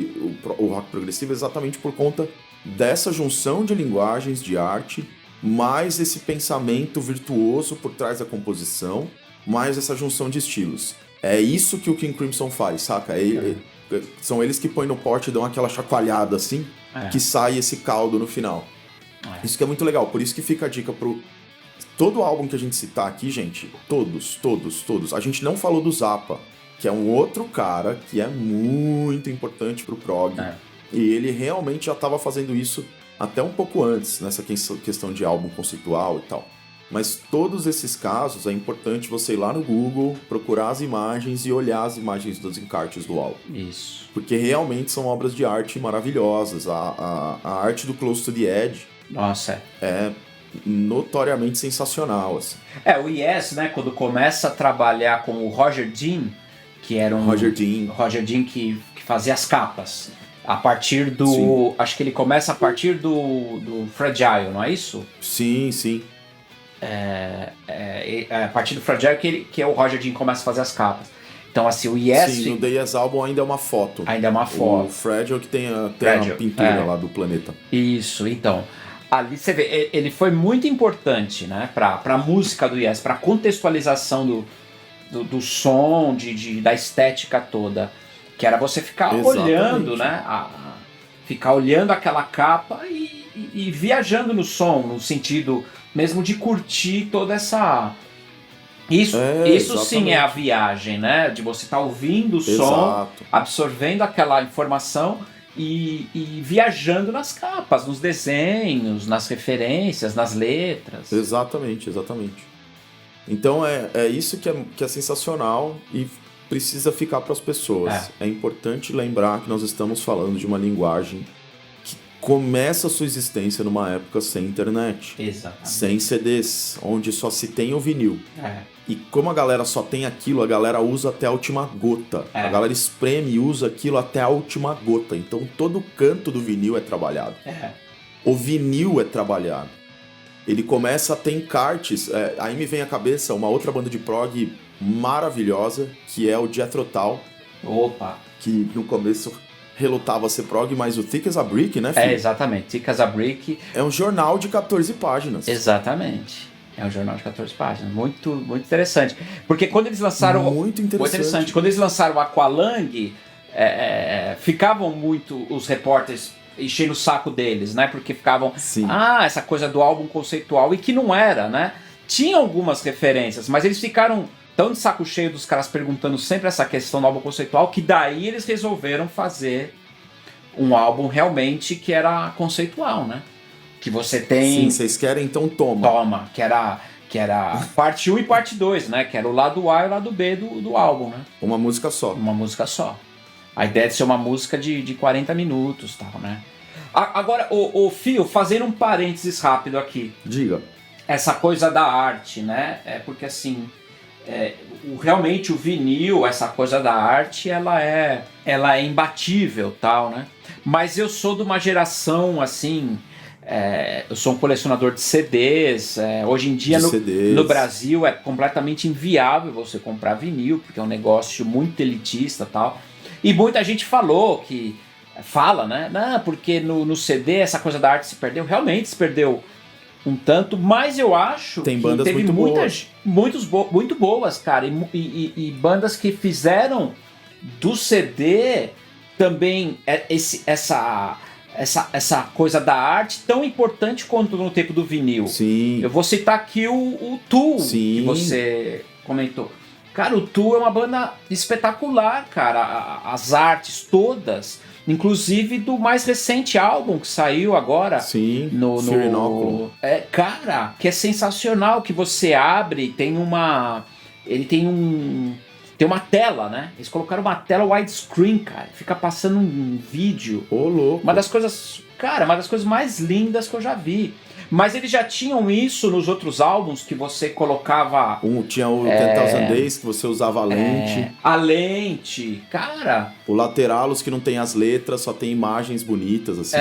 o rock progressivo exatamente por conta dessa junção de linguagens, de arte, mais esse pensamento virtuoso por trás da composição, mais essa junção de estilos. É isso que o King Crimson faz, saca? São eles que põem no pote e dão aquela chacoalhada assim, que sai esse caldo no final. Isso que é muito legal, por isso que fica a dica pro... Todo álbum que a gente citar aqui, gente, todos. A gente não falou do Zappa, que é um outro cara que é muito importante pro prog. E ele realmente já estava fazendo isso até um pouco antes, nessa questão de álbum conceitual e tal. Mas todos esses casos é importante você ir lá no Google, procurar as imagens e olhar as imagens dos encartes do álbum. Isso. Porque realmente são obras de arte maravilhosas. A arte do Close to the Edge Nossa, é notoriamente sensacional, assim. o Yes, né, quando começa a trabalhar com o Roger Dean, que era um... Roger Dean que fazia as capas. A partir do... Sim. Acho que ele começa a partir do Fragile, não é isso? Sim, sim. A partir do Fragile que é o Roger Dean começa a fazer as capas. Então, assim, o Yes... Sim, no The Yes Album ainda é uma foto. Ainda é uma foto. O Fragile que tem a Fragile, pintura lá do planeta. Isso, então... Ali você vê, ele foi muito importante, né, pra música do Yes, pra contextualização do som, da estética toda. Que era você ficar olhando, né, ficar olhando aquela capa e viajando no som, no sentido mesmo de curtir toda essa... Isso sim é a viagem, né, de você estar ouvindo o som, absorvendo aquela informação... E viajando nas capas, nos desenhos, nas referências, nas letras. Exatamente. Então é isso que é sensacional e precisa ficar para as pessoas. É importante lembrar que nós estamos falando de uma linguagem que começa a sua existência numa época sem internet. Exatamente. Sem CDs, onde só se tem o vinil. É. E como a galera só tem aquilo, a galera usa até a última gota. A galera espreme e usa aquilo até a última gota. Então todo canto do vinil é trabalhado. O vinil é trabalhado. Ele começa a ter encartes. Aí me vem à cabeça uma outra banda de prog maravilhosa, que é o Jethro Tull. Opa! Que no começo relutava a ser prog, mas o Thick as a Brick, né, filho? Exatamente. Thick as a Brick. É um jornal de 14 páginas. Exatamente. É um jornal de 14 páginas. Muito, muito interessante. Porque quando eles lançaram... Muito interessante. Quando eles lançaram o Aqualung, ficavam muito os repórteres enchendo o saco deles, né? Porque ficavam... Sim. Essa coisa do álbum conceitual. E que não era, né? Tinha algumas referências, mas eles ficaram tão de saco cheio dos caras perguntando sempre essa questão do álbum conceitual, que daí eles resolveram fazer um álbum realmente que era conceitual, né? Que você tem... Sim, vocês querem, então toma. Toma, que era parte 1 e parte 2, né? Que era o lado A e o lado B do álbum, né? Uma música só. Uma música só. A ideia de ser uma música de 40 minutos e tal, né? Agora, o Fio, fazendo um parênteses rápido aqui. Diga. Essa coisa da arte, né? Porque assim... realmente o vinil, essa coisa da arte, ela é imbatível, tal, né? Mas eu sou de uma geração, assim... eu sou um colecionador de CDs. Hoje em dia no Brasil é completamente inviável você comprar vinil, porque é um negócio muito elitista e tal. E muita gente fala, né? Não, porque no CD essa coisa da arte se perdeu. Realmente se perdeu um tanto, mas eu acho tem que bandas teve muito boas, cara. E bandas que fizeram do CD também essa coisa da arte tão importante quanto no tempo do vinil. Sim. Eu vou citar aqui o Tool, Sim. que você comentou. Cara, o Tool é uma banda espetacular, cara. As artes todas, inclusive do mais recente álbum que saiu agora. Sim, no cara, que é sensacional, que você abre, tem uma tela, né? Eles colocaram uma tela widescreen, cara. Fica passando um vídeo. Ô, louco. Uma das coisas mais lindas que eu já vi. Mas eles já tinham isso nos outros álbuns, que você colocava... Tinha o 10,000 Days, que você usava a lente. A lente, cara... O Lateralos, que não tem as letras, só tem imagens bonitas, assim.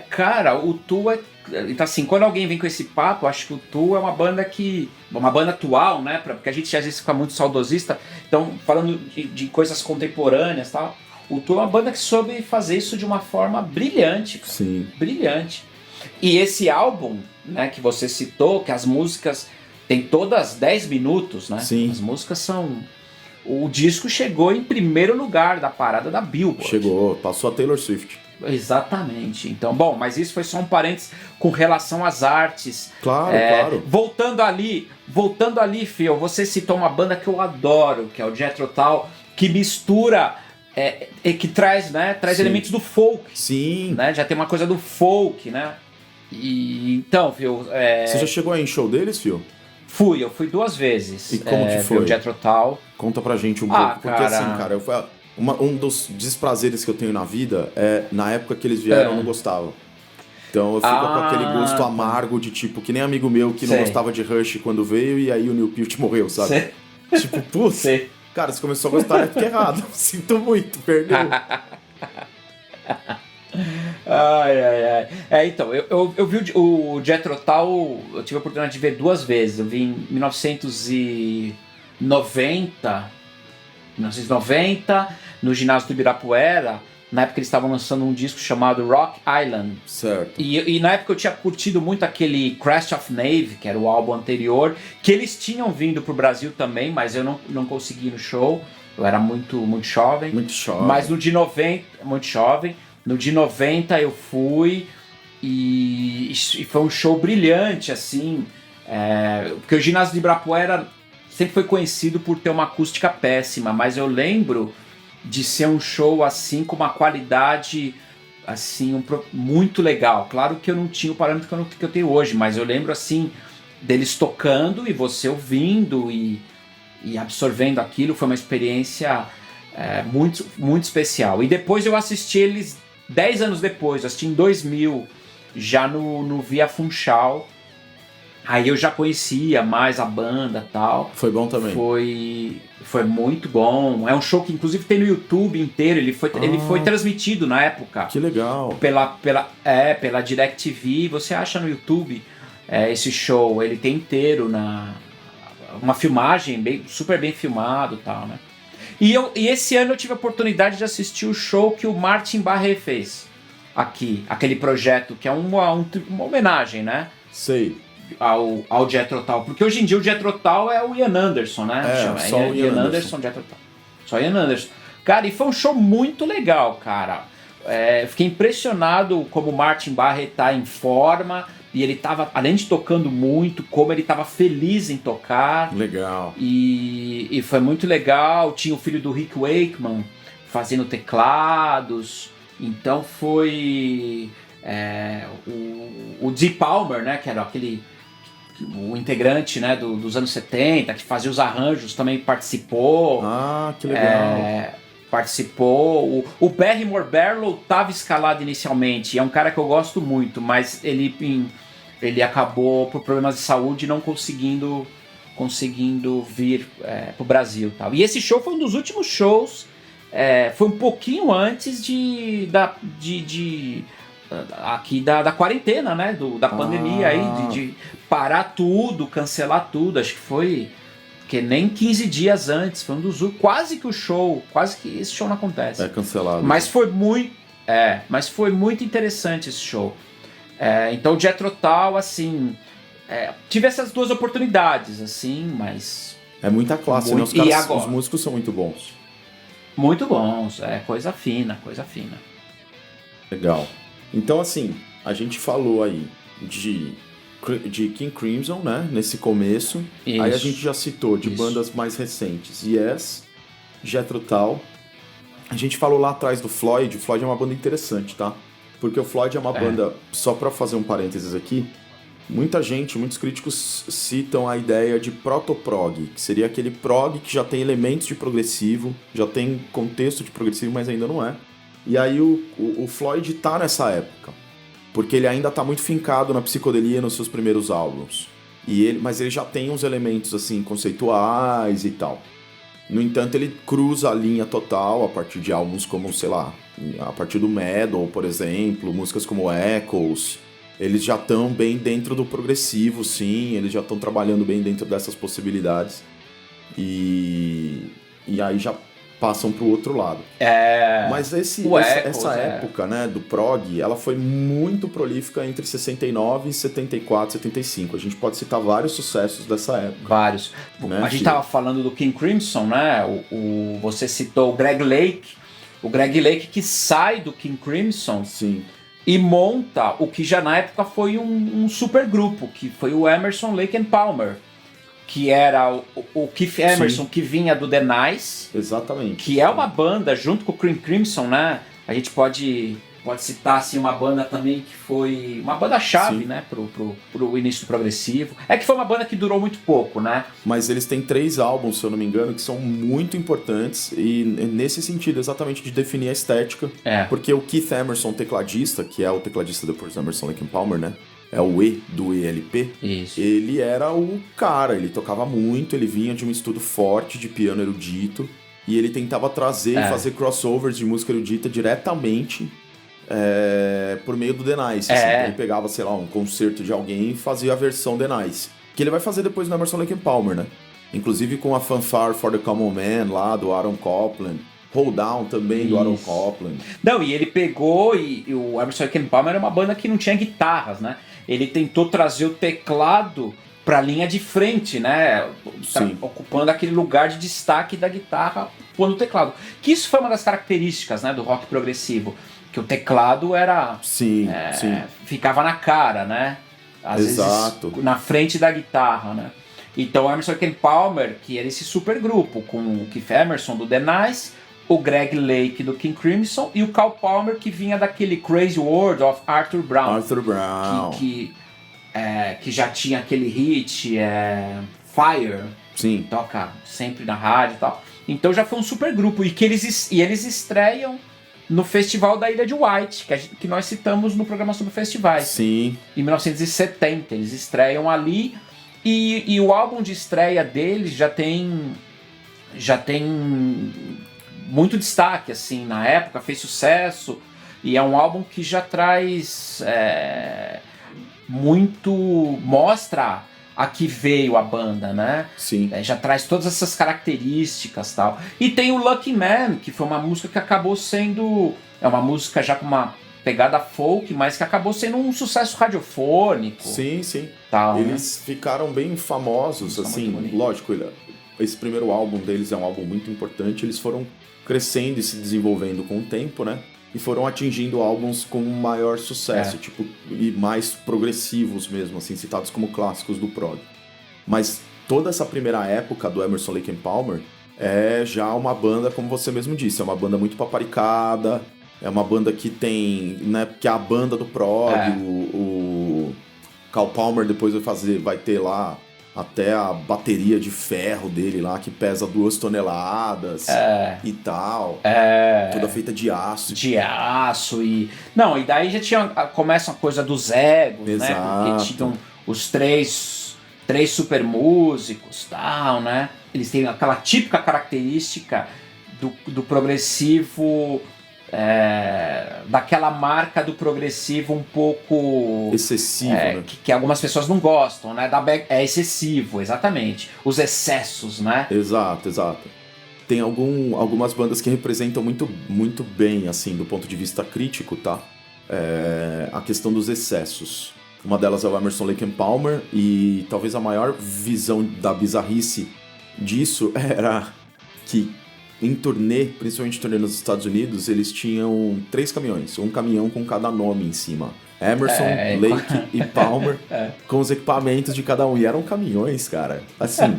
Cara, o Tool então, assim, quando alguém vem com esse papo, acho que o Tool é uma banda atual, né? Porque a gente às vezes fica muito saudosista. Então, falando de coisas contemporâneas e tal, o Tool é uma banda que soube fazer isso de uma forma brilhante. Cara. Sim. Brilhante. E esse álbum, né, que você citou, que as músicas tem todas 10 minutos, né? Sim. As músicas são... O disco chegou em primeiro lugar da parada da Billboard. Chegou, passou a Taylor Swift. Exatamente. Então, bom, mas isso foi só um parênteses com relação às artes. Claro. Voltando ali, Phil, você citou uma banda que eu adoro, que é o Jethro Tull, que mistura, que traz elementos do folk. Sim. Né? Já tem uma coisa do folk, né? E então, Phil... Você já chegou aí em show deles, Phil? Eu fui 2 vezes. E como que foi? O Jethro Tull. Conta pra gente um pouco, porque cara... assim, cara, um dos desprazeres que eu tenho na vida é, na época que eles vieram, eu não gostava. Então eu fico com aquele gosto amargo de tipo, que nem amigo meu que não gostava de Rush quando veio e aí o Neil Peart morreu, sabe? Tipo, putz, cara, você começou a gostar, é porque é errado. Sinto muito, perdeu. ai. Então, eu vi o Jethro Tull, eu tive a oportunidade de ver 2 vezes. Eu vi em 1990, no ginásio do Ibirapuera. Na época eles estavam lançando um disco chamado Rock Island. Certo. E na época eu tinha curtido muito aquele Crash of Nave, que era o álbum anterior, que eles tinham vindo pro Brasil também, mas eu não consegui ir no show. Eu era muito jovem. Muito jovem. Mas no de 90, muito jovem. No de 90 eu fui e foi um show brilhante, assim. Porque o ginásio de Ibirapuera sempre foi conhecido por ter uma acústica péssima, mas eu lembro de ser um show assim com uma qualidade assim muito legal. Claro que eu não tinha o parâmetro que eu tenho hoje, mas eu lembro assim deles tocando e você ouvindo e absorvendo aquilo. Foi uma experiência muito, muito especial. E depois eu assisti eles 10 anos depois, eu assisti em 2000, já no Via Funchal. Aí eu já conhecia mais a banda e tal. Foi bom também? Foi muito bom. É um show que inclusive tem no YouTube inteiro. Ele foi transmitido na época. Que legal. Pela DirecTV. Você acha no YouTube esse show. Ele tem inteiro uma filmagem super bem filmado e tal, né? E esse ano eu tive a oportunidade de assistir o show que o Martin Barre fez aqui. Aquele projeto que é uma homenagem, né? Sei. Ao Jethro Tull, porque hoje em dia o Jethro Tull é o Ian Anderson, né? Só o Ian Anderson. Jethro Tull. Só Ian Anderson. Cara, e foi um show muito legal, cara. Fiquei impressionado como o Martin Barre tá em forma, e ele tava, além de tocando muito, como ele tava feliz em tocar. Legal. E foi muito legal. Tinha o filho do Rick Wakeman fazendo teclados. Então foi o Dee Palmer, né, que era o integrante, né, dos anos 70, que fazia os arranjos, também participou. Ah, que legal. Participou. O Barrymore Barlow estava escalado inicialmente, é um cara que eu gosto muito, mas ele acabou, por problemas de saúde, não conseguindo vir pro Brasil. Tal. E esse show foi um dos últimos shows, foi um pouquinho antes aqui da quarentena, né? Da pandemia aí, de parar tudo, cancelar tudo. Acho que foi nem 15 dias antes. Foi um dos quase que esse show não acontece. É cancelado. Mas foi muito interessante esse show. Então o Jethro Tull, assim, tive essas 2 oportunidades, assim, mas é muita classe, né? Os músicos são muito bons. Muito bons, coisa fina. Legal. Então, assim, a gente falou aí de King Crimson, né? Nesse começo. Isso. Aí a gente já citou de bandas mais recentes. Yes, Jethro Tull. A gente falou lá atrás do Floyd. O Floyd é uma banda interessante, tá? Porque o Floyd é uma banda... Só pra fazer um parênteses aqui. Muitos críticos citam a ideia de proto-prog, que seria aquele prog que já tem elementos de progressivo, já tem contexto de progressivo, mas ainda não é. E aí o Floyd tá nessa época, porque ele ainda tá muito fincado na psicodelia nos seus primeiros álbuns. Mas ele já tem uns elementos assim conceituais e tal. No entanto, ele cruza a linha total a partir de álbuns como, sei lá, a partir do Metal, por exemplo, músicas como Echoes. Eles já estão bem dentro do progressivo, sim, eles já estão trabalhando bem dentro dessas possibilidades. E aí já passam pro outro lado. Mas essa época, né, do prog, ela foi muito prolífica entre 69, 74, 75. A gente pode citar vários sucessos dessa época. Vários. Né, a gente tava falando do King Crimson, né? Você citou o Greg Lake. O Greg Lake que sai do King Crimson. Sim. E monta o que já na época foi um super grupo, que foi o Emerson, Lake and Palmer. Que era o Keith Emerson, sim, que vinha do The Nice. Exatamente. Que é uma banda, junto com o King Crimson, né? A gente pode pode citar assim, uma banda também que foi uma banda-chave, né, pro início do progressivo. É que foi uma banda que durou muito pouco, né? Mas eles têm 3 álbuns, se eu não me engano, que são muito importantes e nesse sentido, exatamente de definir a estética. Porque o Keith Emerson, tecladista, que é o tecladista depois do Emerson Lake and Palmer, né? É o E do ELP. Isso. Ele era o cara, ele tocava muito, ele vinha de um estudo forte de piano erudito e ele tentava trazer e fazer crossovers de música erudita diretamente por meio do The Nice. Assim. Então ele pegava, sei lá, um concerto de alguém e fazia a versão The Nice. Que ele vai fazer depois no Emerson Lake and Palmer, né? Inclusive com a Fanfare for the Common Man lá, do Aaron Copland. Hold Down também, do Aaron Copland. Não, e ele pegou, e o Emerson Lake and Palmer era uma banda que não tinha guitarras, né? Ele tentou trazer o teclado pra linha de frente, né? Ocupando aquele lugar de destaque da guitarra pondo o teclado. Que isso foi uma das características, né, do rock progressivo. Que o teclado era... ficava na cara, né? Às vezes na frente da guitarra, né? Então o Emerson Lake and Palmer, que era esse super grupo, com o Keith Emerson do The Nice, o Greg Lake do King Crimson e o Cal Palmer, que vinha daquele Crazy World of Arthur Brown. Que já tinha aquele hit Fire. Sim. Toca sempre na rádio e tal. Então já foi um super grupo. E eles estreiam no Festival da Ilha de White, que nós citamos no programa sobre festivais. Sim. Em 1970. Eles estreiam ali. E o álbum de estreia deles já tem muito destaque, assim, na época, fez sucesso, e é um álbum que já traz mostra a que veio a banda, né? Sim. Já traz todas essas características e tal. E tem o Lucky Man, que foi uma música que acabou sendo... É uma música já com uma pegada folk, mas que acabou sendo um sucesso radiofônico. Sim. Tal, eles ficaram bem famosos, assim, lógico, esse primeiro álbum deles é um álbum muito importante, eles foram crescendo e se desenvolvendo com o tempo, né? E foram atingindo álbuns com maior sucesso, tipo, e mais progressivos mesmo, assim, citados como clássicos do prog. Mas toda essa primeira época do Emerson Lake and Palmer é já uma banda, como você mesmo disse, é uma banda muito paparicada, é uma banda que tem, né, que é a banda do prog, o Cal Palmer depois vai ter lá até a bateria de ferro dele lá, que pesa 2 toneladas e tal. Toda feita de aço. De aço e... Não, e daí já começa a coisa dos egos, né? Porque tinham os três super músicos, tal, né? Eles têm aquela típica característica do progressivo... daquela marca do progressivo um pouco excessivo, né? que algumas pessoas não gostam, né? É excessivo, exatamente. Os excessos, né? Exato. Tem algumas bandas que representam muito, muito bem, assim, do ponto de vista crítico, tá? A questão dos excessos. Uma delas é o Emerson Lake and Palmer, e talvez a maior visão da bizarrice disso era que em turnê, principalmente turnê nos Estados Unidos, eles tinham 3 caminhões, um caminhão com cada nome em cima. Emerson, Lake e Palmer, com os equipamentos de cada um. E eram caminhões, cara, assim...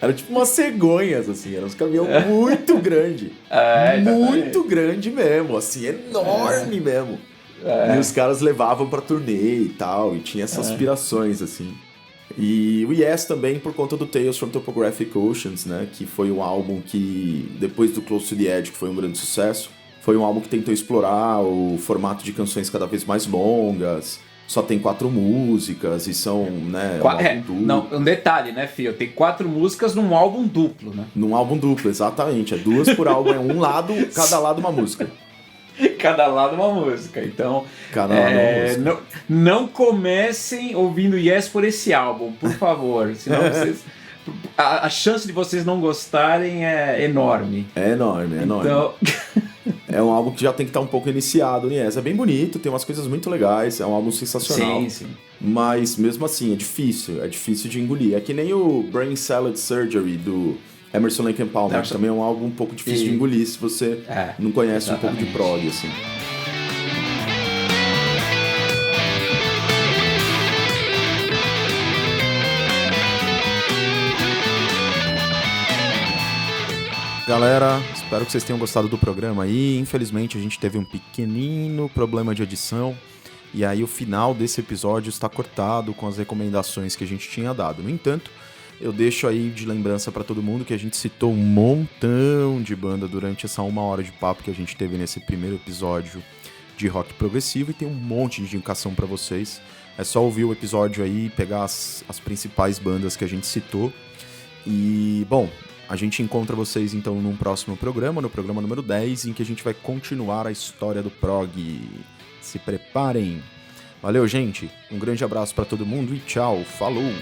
Eram tipo umas cegonhas, assim, eram uns caminhões muito grandes. Muito grande mesmo, assim, enorme mesmo. E os caras levavam pra turnê e tal, e tinha essas aspirações, assim. E o Yes também, por conta do Tales from Topographic Oceans, né? Que foi um álbum que, depois do Close to the Edge, que foi um grande sucesso, foi um álbum que tentou explorar o formato de canções cada vez mais longas. Só tem 4 músicas e são, né, um álbum duplo. Não, um detalhe, né, Fio? Tem 4 músicas num álbum duplo, né? Num álbum duplo, exatamente. 2 por álbum, é um lado, cada lado uma música. Cada lado uma música, então cada lado uma música. Não comecem ouvindo Yes por esse álbum, por favor, senão vocês, a chance de vocês não gostarem é enorme. É enorme. Então... É um álbum que já tem que estar um pouco iniciado no Yes. É bem bonito, tem umas coisas muito legais, é um álbum sensacional. Sim. Mas mesmo assim, é difícil de engolir. É que nem o Brain Salad Surgery do Emerson Lake and Palmer, que também é um álbum um pouco difícil de engolir se você não conhece um pouco de prog, assim. Galera, espero que vocês tenham gostado do programa aí. Infelizmente a gente teve um pequenino problema de edição e aí o final desse episódio está cortado com as recomendações que a gente tinha dado. No entanto, eu deixo aí de lembrança para todo mundo que a gente citou um montão de banda durante essa 1 hora de papo que a gente teve nesse primeiro episódio de rock progressivo e tem um monte de indicação para vocês. É só ouvir o episódio aí e pegar as principais bandas que a gente citou. E, bom, a gente encontra vocês então num próximo programa, no programa número 10, em que a gente vai continuar a história do prog. Se preparem. Valeu, gente. Um grande abraço para todo mundo e tchau. Falou!